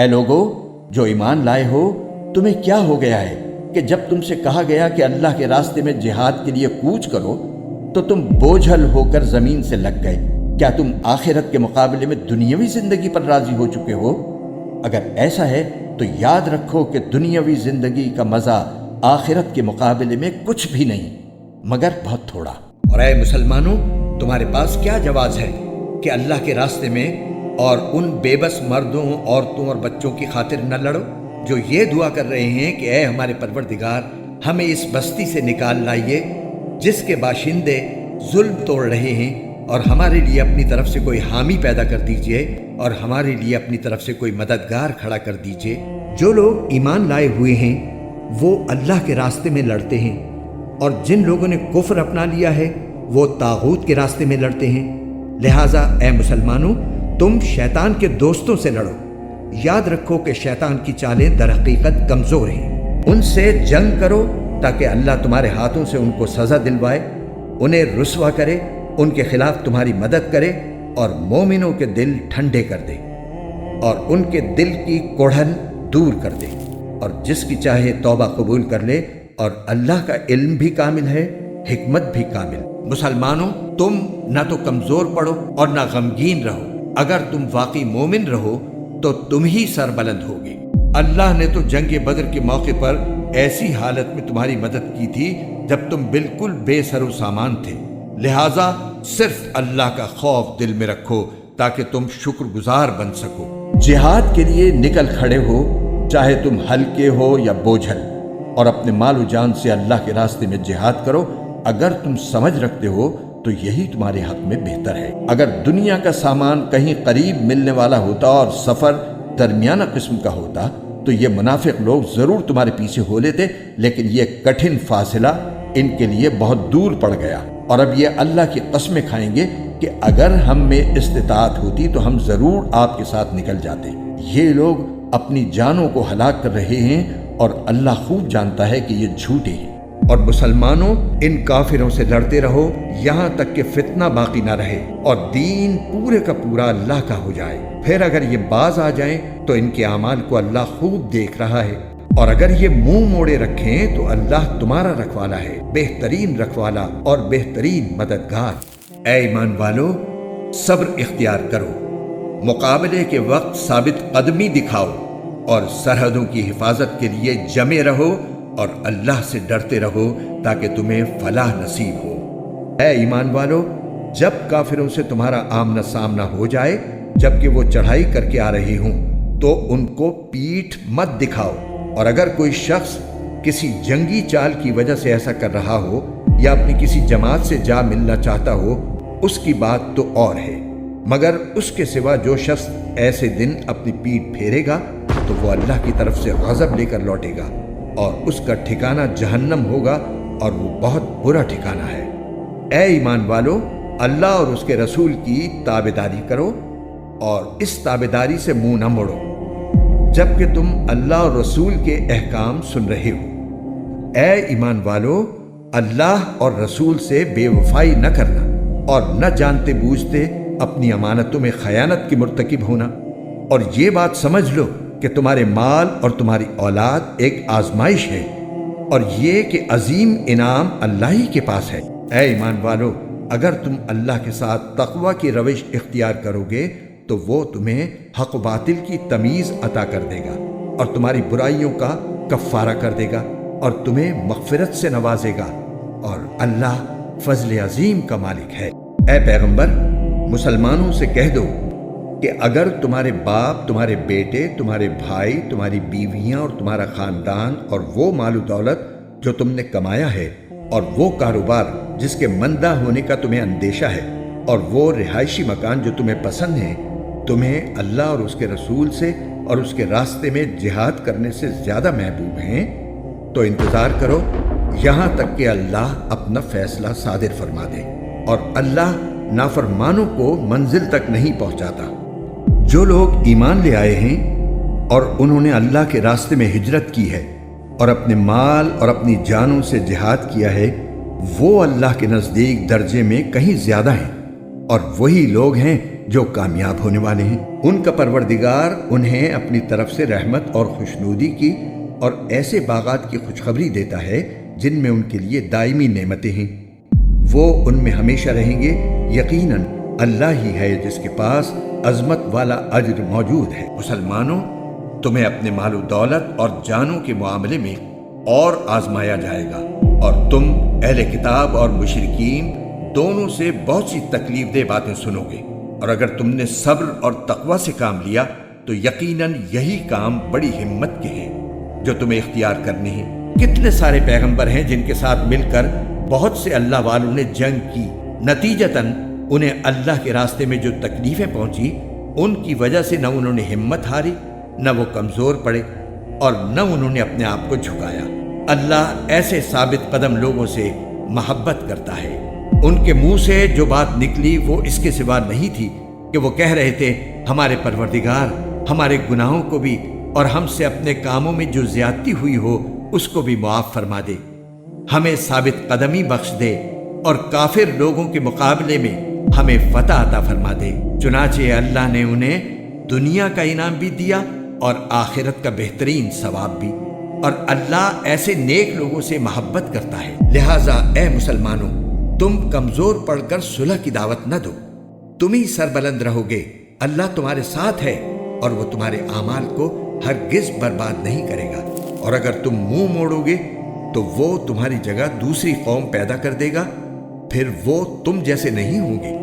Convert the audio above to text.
اے لوگو جو ایمان لائے ہو، تمہیں کیا ہو گیا ہے کہ جب تم سے کہا گیا کہ اللہ کے راستے میں جہاد کے لیے کوچ کرو تو تم بوجھل ہو کر زمین سے لگ گئے؟ کیا تم آخرت کے مقابلے میں دنیاوی زندگی پر راضی ہو چکے ہو؟ اگر ایسا ہے تو یاد رکھو کہ دنیاوی زندگی کا مزہ آخرت کے مقابلے میں کچھ بھی نہیں مگر بہت تھوڑا۔ اور اے مسلمانوں، تمہارے پاس کیا جواز ہے کہ اللہ کے راستے میں اور ان بے بس مردوں، عورتوں اور بچوں کی خاطر نہ لڑو جو یہ دعا کر رہے ہیں کہ اے ہمارے پروردگار، ہمیں اس بستی سے نکال لائیے جس کے باشندے ظلم توڑ رہے ہیں، اور ہمارے لیے اپنی طرف سے کوئی حامی پیدا کر دیجئے اور ہمارے لیے اپنی طرف سے کوئی مددگار کھڑا کر دیجئے۔ جو لوگ ایمان لائے ہوئے ہیں وہ اللہ کے راستے میں لڑتے ہیں، اور جن لوگوں نے کفر اپنا لیا ہے وہ طاغوت کے راستے میں لڑتے ہیں۔ لہٰذا اے مسلمانوں، تم شیطان کے دوستوں سے لڑو۔ یاد رکھو کہ شیطان کی چالیں در حقیقت کمزور ہیں۔ ان سے جنگ کرو تاکہ اللہ تمہارے ہاتھوں سے ان کو سزا دلوائے، انہیں رسوا کرے، ان کے خلاف تمہاری مدد کرے اور مومنوں کے دل ٹھنڈے کر دے اور ان کے دل کی کوڑھن دور کر دے، اور جس کی چاہے توبہ قبول کر لے، اور اللہ کا علم بھی کامل ہے، حکمت بھی کامل۔ مسلمانوں، تم نہ تو کمزور پڑو اور نہ غمگین رہو۔ اگر تم واقعی مومن رہو تو تم ہی سربلند ہوگے۔ اللہ نے تو جنگ بدر کے موقع پر ایسی حالت میں تمہاری مدد کی تھی جب تم بالکل بے سر و سامان تھے، لہٰذا صرف اللہ کا خوف دل میں رکھو تاکہ تم شکر گزار بن سکو۔ جہاد کے لیے نکل کھڑے ہو، چاہے تم ہلکے ہو یا بوجھل، اور اپنے مال و جان سے اللہ کے راستے میں جہاد کرو۔ اگر تم سمجھ رکھتے ہو تو یہی تمہارے حق میں بہتر ہے۔ اگر دنیا کا سامان کہیں قریب ملنے والا ہوتا اور سفر درمیانہ قسم کا ہوتا تو یہ منافق لوگ ضرور تمہارے پیچھے ہو لیتے، لیکن یہ کٹھن فاصلہ ان کے لیے بہت دور پڑ گیا، اور اب یہ اللہ کی قسمیں کھائیں گے کہ اگر ہم میں استطاعت ہوتی تو ہم ضرور آپ کے ساتھ نکل جاتے۔ یہ لوگ اپنی جانوں کو ہلاک کر رہے ہیں اور اللہ خوب جانتا ہے کہ یہ جھوٹے ہیں۔ اور مسلمانوں، ان کافروں سے لڑتے رہو یہاں تک کہ فتنہ باقی نہ رہے اور دین پورے کا پورا اللہ کا ہو جائے۔ پھر اگر یہ باز آ جائیں تو ان کے اعمال کو اللہ خوب دیکھ رہا ہے، اور اگر یہ منہ موڑے رکھیں تو اللہ تمہارا رکھوالا ہے، بہترین رکھوالا اور بہترین مددگار۔ اے ایمان والو، صبر اختیار کرو، مقابلے کے وقت ثابت قدمی دکھاؤ، اور سرحدوں کی حفاظت کے لیے جمے رہو اور اللہ سے ڈرتے رہو تاکہ تمہیں فلاح نصیب ہو۔ اے ایمان والو، جب کافروں سے تمہارا آمنا سامنا ہو جائے جبکہ وہ چڑھائی کر کے آ رہے ہوں تو ان کو پیٹھ مت دکھاؤ، اور اگر کوئی شخص کسی جنگی چال کی وجہ سے ایسا کر رہا ہو یا اپنی کسی جماعت سے جا ملنا چاہتا ہو، اس کی بات تو اور ہے، مگر اس کے سوا جو شخص ایسے دن اپنی پیٹھ پھیرے گا تو وہ اللہ کی طرف سے غضب لے کر لوٹے گا، اور اس کا ٹھکانہ جہنم ہوگا، اور وہ بہت برا ٹھکانہ ہے۔ اے ایمان والو، اللہ اور اس کے رسول کی تابعداری کرو اور اس تابعداری سے منہ نہ موڑو جبکہ تم اللہ اور رسول کے احکام سن رہے ہو۔ اے ایمان والو، اللہ اور رسول سے بے وفائی نہ کرنا اور نہ جانتے بوجھتے اپنی امانتوں میں خیانت کی مرتکب ہونا، اور یہ بات سمجھ لو کہ تمہارے مال اور تمہاری اولاد ایک آزمائش ہے، اور یہ کہ عظیم انعام اللہ ہی کے پاس ہے۔ اے ایمان والو، اگر تم اللہ کے ساتھ تقوی کی روش اختیار کرو گے تو وہ تمہیں حق و باطل کی تمیز عطا کر دے گا اور تمہاری برائیوں کا کفارہ کر دے گا اور تمہیں مغفرت سے نوازے گا، اور اللہ فضل عظیم کا مالک ہے۔ اے پیغمبر، مسلمانوں سے کہہ دو کہ اگر تمہارے باپ، تمہارے بیٹے، تمہارے بھائی، تمہاری بیویاں اور تمہارا خاندان اور وہ مال و دولت جو تم نے کمایا ہے، اور وہ کاروبار جس کے مندہ ہونے کا تمہیں اندیشہ ہے، اور وہ رہائشی مکان جو تمہیں پسند ہیں، تمہیں اللہ اور اس کے رسول سے اور اس کے راستے میں جہاد کرنے سے زیادہ محبوب ہیں، تو انتظار کرو یہاں تک کہ اللہ اپنا فیصلہ صادر فرما دے، اور اللہ نافرمانوں کو منزل تک نہیں پہنچاتا۔ جو لوگ ایمان لے آئے ہیں اور انہوں نے اللہ کے راستے میں ہجرت کی ہے اور اپنے مال اور اپنی جانوں سے جہاد کیا ہے، وہ اللہ کے نزدیک درجے میں کہیں زیادہ ہیں، اور وہی لوگ ہیں جو کامیاب ہونے والے ہیں۔ ان کا پروردگار انہیں اپنی طرف سے رحمت اور خوشنودی کی اور ایسے باغات کی خوشخبری دیتا ہے جن میں ان کے لیے دائمی نعمتیں ہیں، وہ ان میں ہمیشہ رہیں گے۔ یقیناً اللہ ہی ہے جس کے پاس عظمت والا اجر موجود ہے۔ مسلمانوں، تمہیں اپنے مال و دولت اور جانوں کے معاملے میں اور آزمایا جائے گا، اور تم اہل کتاب اور مشرکین دونوں سے بہت سی تکلیف دہ باتیں سنو گے، اور اگر تم نے صبر اور تقوی سے کام لیا تو یقیناً یہی کام بڑی ہمت کے ہیں جو تمہیں اختیار کرنے ہیں۔ کتنے سارے پیغمبر ہیں جن کے ساتھ مل کر بہت سے اللہ والوں نے جنگ کی، نتیجتاً انہیں اللہ کے راستے میں جو تکلیفیں پہنچی ان کی وجہ سے نہ انہوں نے ہمت ہاری، نہ وہ کمزور پڑے، اور نہ انہوں نے اپنے آپ کو جھکایا۔ اللہ ایسے ثابت قدم لوگوں سے محبت کرتا ہے۔ ان کے منہ سے جو بات نکلی وہ اس کے سوا نہیں تھی کہ وہ کہہ رہے تھے، ہمارے پروردگار ہمارے گناہوں کو بھی اور ہم سے اپنے کاموں میں جو زیادتی ہوئی ہو اس کو بھی معاف فرما دے، ہمیں ثابت قدمی بخش دے اور کافر لوگوں کے مقابلے میں ہمیں فتح عطا فرما دے۔ چنانچہ اللہ نے انہیں دنیا کا انعام بھی دیا اور آخرت کا بہترین ثواب بھی، اور اللہ ایسے نیک لوگوں سے محبت کرتا ہے۔ لہٰذا اے مسلمانوں، تم کمزور پڑ کر صلح کی دعوت نہ دو، تم ہی سربلند رہو گے۔ اللہ تمہارے ساتھ ہے اور وہ تمہارے اعمال کو ہرگز برباد نہیں کرے گا، اور اگر تم منہ موڑو گے تو وہ تمہاری جگہ دوسری قوم پیدا کر دے گا، پھر وہ تم جیسے نہیں ہوں گے۔